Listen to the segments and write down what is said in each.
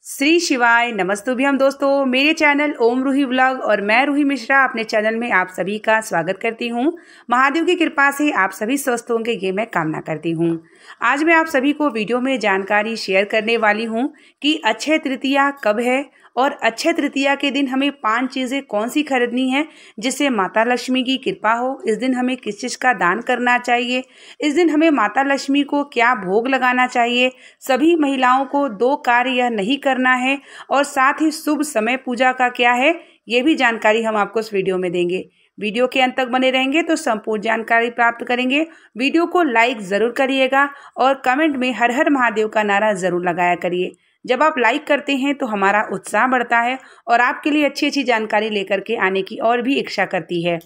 श्री शिवाय नमस्तुभ्यम दोस्तों, मेरे चैनल ओम रूही व्लॉग और मैं रूही मिश्रा अपने चैनल में आप सभी का स्वागत करती हूं। महादेव की कृपा से आप सभी स्वस्थ होंगे ये मैं कामना करती हूं। आज मैं आप सभी को वीडियो में जानकारी शेयर करने वाली हूं कि अक्षय तृतीया कब है और अक्षय तृतीया के दिन हमें 5 चीज़ें कौन सी खरीदनी है जिससे माता लक्ष्मी की कृपा हो। इस दिन हमें किस चीज़ का दान करना चाहिए, इस दिन हमें माता लक्ष्मी को क्या भोग लगाना चाहिए, सभी महिलाओं को 2 कार्य यह नहीं करना है और साथ ही शुभ समय पूजा का क्या है ये भी जानकारी हम आपको इस वीडियो में देंगे। वीडियो के अंत तक बने रहेंगे तो संपूर्ण जानकारी प्राप्त करेंगे। वीडियो को लाइक ज़रूर करिएगा और कमेंट में हर हर महादेव का नारा ज़रूर लगाया करिए। जब आप लाइक करते हैं तो हमारा उत्साह बढ़ता है और आपके लिए अच्छी अच्छी जानकारी लेकर के आने की और भी इच्छा करती है।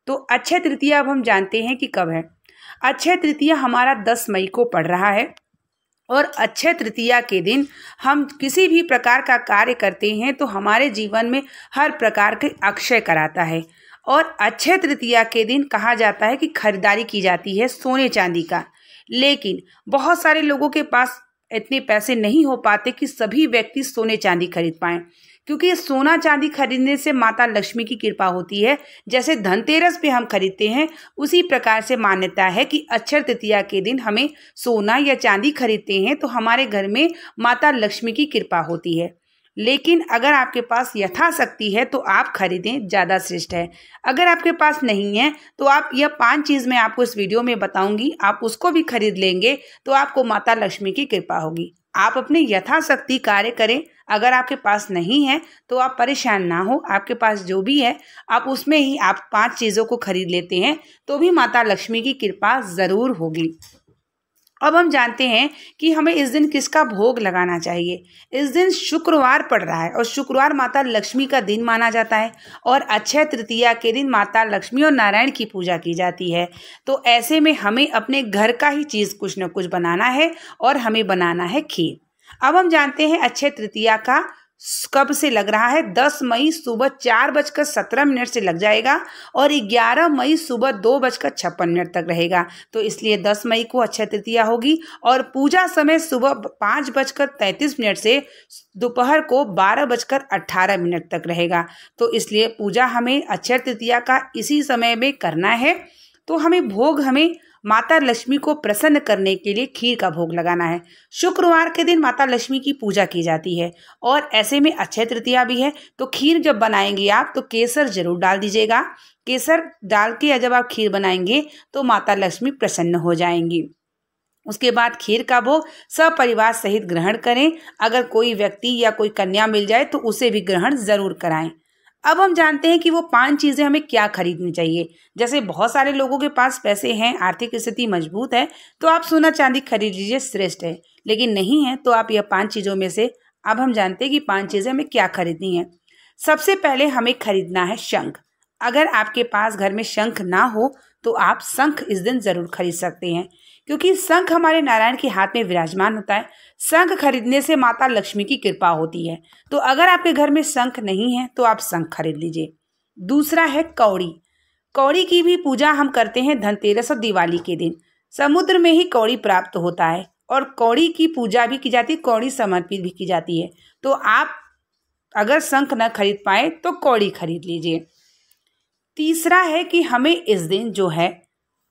तो अक्षय तृतीया अब हम जानते हैं कि कब है। अक्षय तृतीया हमारा 10 मई को पड़ रहा है और अक्षय तृतीया के दिन हम किसी भी प्रकार का कार्य करते हैं तो हमारे जीवन में हर प्रकार के अक्षय कराता है। और अक्षय तृतीया के दिन कहा जाता है कि खरीदारी की जाती है सोने चांदी का, लेकिन बहुत सारे लोगों के पास इतने पैसे नहीं हो पाते कि सभी व्यक्ति सोने चांदी खरीद पाएं, क्योंकि सोना चांदी खरीदने से माता लक्ष्मी की कृपा होती है। जैसे धनतेरस पे हम खरीदते हैं उसी प्रकार से मान्यता है कि अक्षय तृतीया के दिन हमें सोना या चांदी खरीदते हैं तो हमारे घर में माता लक्ष्मी की कृपा होती है। लेकिन अगर आपके पास यथाशक्ति है तो आप खरीदें, ज़्यादा श्रेष्ठ है। अगर आपके पास नहीं है तो आप यह 5 चीज़ मैं आपको इस वीडियो में बताऊंगी, आप उसको भी खरीद लेंगे तो आपको माता लक्ष्मी की कृपा होगी। आप अपने यथाशक्ति कार्य करें। अगर आपके पास नहीं है तो आप परेशान ना हो, आपके पास जो भी है आप उसमें ही आप 5 चीज़ों को खरीद लेते हैं तो भी माता लक्ष्मी की कृपा ज़रूर होगी। अब हम जानते हैं कि हमें इस दिन किसका भोग लगाना चाहिए। इस दिन शुक्रवार पड़ रहा है और शुक्रवार माता लक्ष्मी का दिन माना जाता है और अक्षय तृतीया के दिन माता लक्ष्मी और नारायण की पूजा की जाती है। तो ऐसे में हमें अपने घर का ही चीज़ कुछ न कुछ बनाना है और हमें बनाना है खीर। अब हम जानते हैं अक्षय तृतीया का कब से लग रहा है। 10 मई सुबह 4:17 से लग जाएगा और 11 मई सुबह 2:56 तक रहेगा। तो इसलिए 10 मई को अक्षय तृतीया होगी और पूजा समय सुबह 5:33 से दोपहर को 12:18 तक रहेगा। तो इसलिए पूजा हमें अक्षय तृतीया का इसी समय में करना है। तो हमें माता लक्ष्मी को प्रसन्न करने के लिए खीर का भोग लगाना है। शुक्रवार के दिन माता लक्ष्मी की पूजा की जाती है और ऐसे में अक्षय तृतीया भी है। तो खीर जब बनाएंगे आप तो केसर जरूर डाल दीजिएगा। केसर डाल के जब आप खीर बनाएंगे तो माता लक्ष्मी प्रसन्न हो जाएंगी। उसके बाद खीर का भोग सब परिवार सहित ग्रहण करें। अगर कोई व्यक्ति या कोई कन्या मिल जाए तो उसे भी ग्रहण जरूर कराएं। अब हम जानते हैं कि वो 5 चीज़ें हमें क्या खरीदनी चाहिए। जैसे बहुत सारे लोगों के पास पैसे हैं, आर्थिक स्थिति मजबूत है तो आप सोना चांदी खरीद लीजिए, श्रेष्ठ है। लेकिन नहीं है तो आप यह 5 चीज़ों में से अब हम जानते हैं कि 5 चीज़ें हमें क्या खरीदनी है। सबसे पहले हमें खरीदना है शंख। अगर आपके पास घर में शंख ना हो तो आप शंख इस दिन ज़रूर खरीद सकते हैं, क्योंकि शंख हमारे नारायण के हाथ में विराजमान होता है। शंख खरीदने से माता लक्ष्मी की कृपा होती है। तो अगर आपके घर में शंख नहीं है तो आप शंख खरीद लीजिए। दूसरा है कौड़ी। कौड़ी की भी पूजा हम करते हैं धनतेरस और दिवाली के दिन। समुद्र में ही कौड़ी प्राप्त होता है और कौड़ी की पूजा भी की जाती है, कौड़ी समर्पित भी की जाती है। तो आप अगर शंख न खरीद पाए तो कौड़ी खरीद लीजिए। तीसरा है कि हमें इस दिन जो है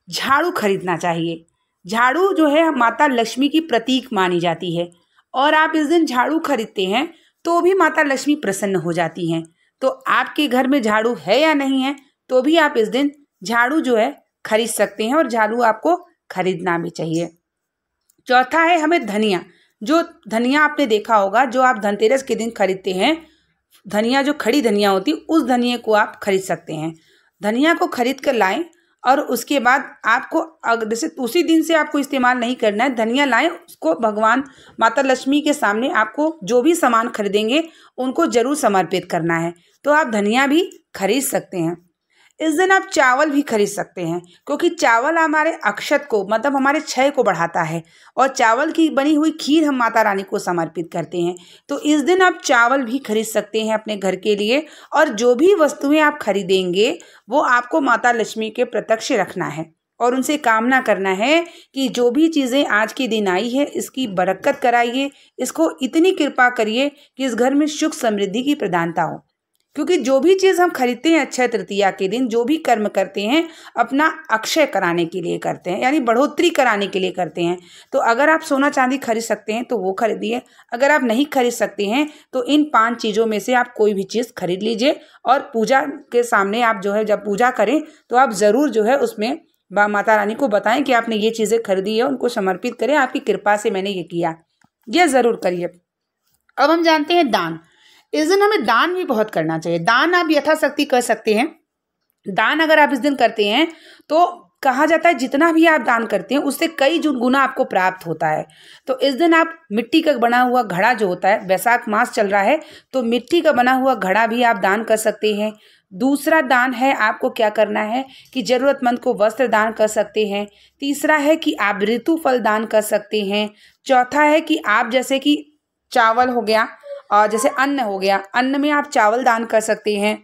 झाड़ू खरीदना चाहिए। झाड़ू जो है माता लक्ष्मी की प्रतीक मानी जाती है और आप इस दिन झाड़ू खरीदते हैं तो भी माता लक्ष्मी प्रसन्न हो जाती हैं। तो आपके घर में झाड़ू है या नहीं है तो भी आप इस दिन झाड़ू जो है खरीद सकते हैं और झाड़ू आपको खरीदना भी चाहिए। चौथा है हमें धनिया। जो धनिया आपने देखा होगा जो आप धनतेरस के दिन खरीदते हैं, धनिया जो खड़ी धनिया होती है उस धनिया को आप खरीद सकते हैं। धनिया को खरीद कर लाएं और उसके बाद आपको जैसे उसी दिन से आपको इस्तेमाल नहीं करना है। धनिया लाएं, उसको भगवान माता लक्ष्मी के सामने आपको जो भी सामान खरीदेंगे उनको जरूर समर्पित करना है। तो आप धनिया भी खरीद सकते हैं। इस दिन आप चावल भी खरीद सकते हैं, क्योंकि चावल हमारे अक्षत को मतलब हमारे क्षय को बढ़ाता है और चावल की बनी हुई खीर हम माता रानी को समर्पित करते हैं। तो इस दिन आप चावल भी खरीद सकते हैं अपने घर के लिए और जो भी वस्तुएं आप खरीदेंगे वो आपको माता लक्ष्मी के प्रत्यक्ष रखना है। और उनसे कामना करना है कि जो भी चीज़ें आज के दिन आई है इसकी बरकत कराइए, इसको इतनी कृपा करिए कि इस घर में सुख समृद्धि की प्रधानता हो। क्योंकि जो भी चीज़ हम खरीदते हैं अक्षय तृतीया के दिन, जो भी कर्म करते हैं अपना अक्षय कराने के लिए करते हैं, यानी बढ़ोतरी कराने के लिए करते हैं। तो अगर आप सोना चांदी खरीद सकते हैं तो वो खरीदिए, अगर आप नहीं खरीद सकते हैं तो इन 5 चीज़ों में से आप कोई भी चीज़ खरीद लीजिए और पूजा के सामने आप जो है जब पूजा करें तो आप ज़रूर जो है उसमें माता रानी को बताएं कि आपने ये चीज़ें खरीदी है, उनको समर्पित करें, आपकी कृपा से मैंने ये किया, ये ज़रूर करिए। अब हम जानते हैं दान। इस दिन हमें दान भी बहुत करना चाहिए। दान आप यथाशक्ति कर सकते हैं। दान अगर आप इस दिन करते हैं तो कहा जाता है जितना भी आप दान करते हैं उससे कई गुना आपको प्राप्त होता है। तो इस दिन आप मिट्टी का बना हुआ घड़ा जो होता है, वैशाख मास चल रहा है तो मिट्टी का बना हुआ घड़ा भी आप दान कर सकते हैं। दूसरा दान है आपको क्या करना है कि ज़रूरतमंद को वस्त्र दान कर सकते हैं। तीसरा है कि आप ऋतु फल दान कर सकते हैं। चौथा है कि आप जैसे कि चावल हो गया और जैसे अन्न हो गया, अन्न में आप चावल दान कर सकते हैं।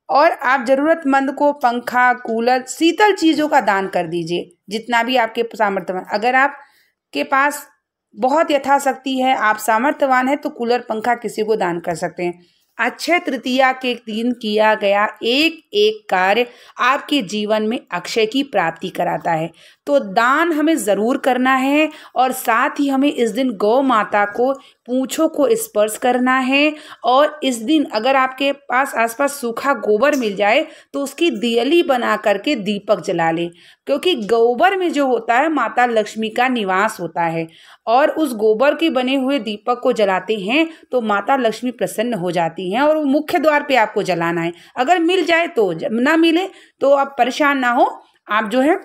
और आप ज़रूरतमंद को पंखा, कूलर, शीतल चीज़ों का दान कर दीजिए जितना भी आपके सामर्थ्य में। अगर आपके पास बहुत यथाशक्ति है, आप सामर्थ्यवान हैं तो कूलर, पंखा किसी को दान कर सकते हैं। अक्षय तृतीया के दिन किया गया एक एक कार्य आपके जीवन में अक्षय की प्राप्ति कराता है। तो दान हमें ज़रूर करना है और साथ ही हमें इस दिन गौ माता को पूंछों को स्पर्श करना है। और इस दिन अगर आपके पास आसपास सूखा गोबर मिल जाए तो उसकी दियली बना करके दीपक जला लें, क्योंकि गोबर में जो होता है माता लक्ष्मी का निवास होता है और उस गोबर के बने हुए दीपक को जलाते हैं तो माता लक्ष्मी प्रसन्न हो जाती हैं। और वो मुख्य द्वार पे आपको जलाना है, अगर मिल जाए तो, ना मिले तो आप परेशान ना हो। आप जो है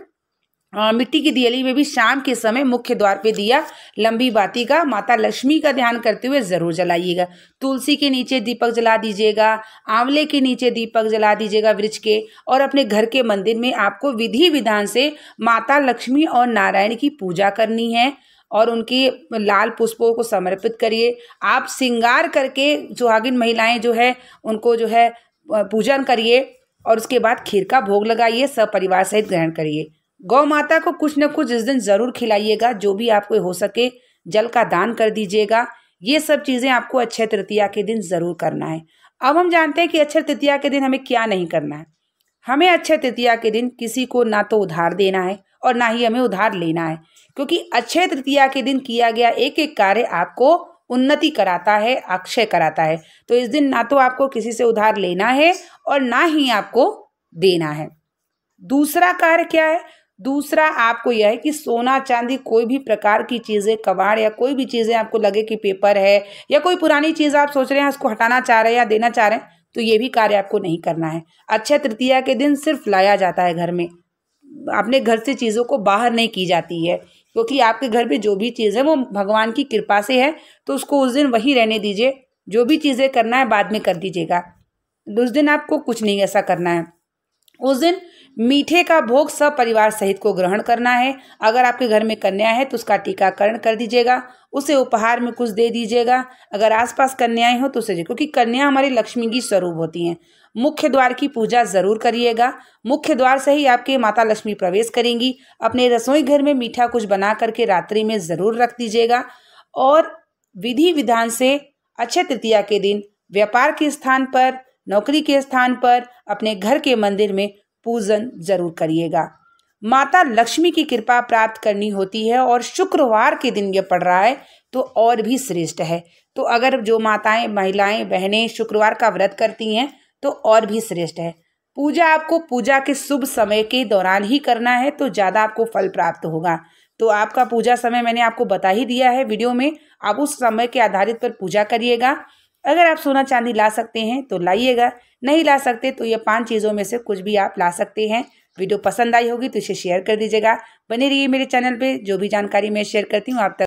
मिट्टी की दियली में भी शाम के समय मुख्य द्वार पे दिया लंबी बाती का माता लक्ष्मी का ध्यान करते हुए जरूर जलाइएगा। तुलसी के नीचे दीपक जला दीजिएगा, आंवले के नीचे दीपक जला दीजिएगा वृक्ष के। और अपने घर के मंदिर में आपको विधि विधान से माता लक्ष्मी और नारायण की पूजा करनी है और उनकी लाल पुष्पों को समर्पित करिए। आप श्रृंगार करके सुहागिन महिलाएं जो है उनको जो है पूजन करिए और उसके बाद खीर का भोग लगाइए, सब परिवार सहित ग्रहण करिए। गौ माता को कुछ न कुछ इस दिन जरूर खिलाइएगा, जो भी आपको हो सके जल का दान कर दीजिएगा। ये सब चीज़ें आपको अक्षय तृतीया के दिन ज़रूर करना है। अब हम जानते हैं कि अक्षय तृतीया के दिन हमें क्या नहीं करना है। हमें अक्षय तृतीया के दिन किसी को ना तो उधार देना है और ना ही हमें उधार लेना है, क्योंकि अक्षय तृतीया के दिन किया गया एक एक कार्य आपको उन्नति कराता है, अक्षय कराता है। तो इस दिन ना तो आपको किसी से उधार लेना है और ना ही आपको देना है। दूसरा कार्य क्या है? दूसरा आपको यह है कि सोना चांदी कोई भी प्रकार की चीज़ें, कबाड़ या कोई भी चीज़ें आपको लगे कि पेपर है या कोई पुरानी चीज़ आप सोच रहे हैं उसको हटाना चाह रहे हैं या देना चाह रहे हैं, तो ये भी कार्य आपको नहीं करना है। अक्षय तृतीया के दिन सिर्फ लाया जाता है घर में, अपने घर से चीज़ों को बाहर नहीं की जाती है, क्योंकि आपके घर में जो भी चीज़ है वो भगवान की कृपा से है, तो उसको उस दिन वहीं रहने दीजिए। जो भी चीज़ें करना है बाद में कर दीजिएगा, उस दिन आपको कुछ नहीं ऐसा करना है। उस दिन मीठे का भोग सब परिवार सहित को ग्रहण करना है। अगर आपके घर में कन्या है तो उसका टीकाकरण कर दीजिएगा, उसे उपहार में कुछ दे दीजिएगा। अगर आसपास कन्याएं हो तो उसे, क्योंकि कन्या हमारी लक्ष्मी की स्वरूप होती हैं। मुख्य द्वार की पूजा जरूर करिएगा, मुख्य द्वार से ही आपके माता लक्ष्मी प्रवेश करेंगी। अपने रसोई घर में मीठा कुछ बना करके रात्रि में जरूर रख दीजिएगा। और विधि विधान से अक्षय तृतीया के दिन व्यापार के स्थान पर, नौकरी के स्थान पर, अपने घर के मंदिर में पूजन जरूर करिएगा। माता लक्ष्मी की कृपा प्राप्त करनी होती है और शुक्रवार के दिन ये पड़ रहा है तो और भी श्रेष्ठ है। तो अगर जो माताएं, महिलाएं, बहनें शुक्रवार का व्रत करती हैं तो और भी श्रेष्ठ है। पूजा आपको पूजा के शुभ समय के दौरान ही करना है तो ज़्यादा आपको फल प्राप्त होगा। तो आपका पूजा समय मैंने आपको बता ही दिया है वीडियो में, आप उस समय के आधारित पर पूजा करिएगा। अगर आप सोना चांदी ला सकते हैं तो लाइएगा, नहीं ला सकते तो ये 5 चीज़ों में से कुछ भी आप ला सकते हैं। वीडियो पसंद आई होगी तो इसे शेयर कर दीजिएगा। बने रहिए मेरे चैनल पे, जो भी जानकारी मैं शेयर करती हूँ आप तक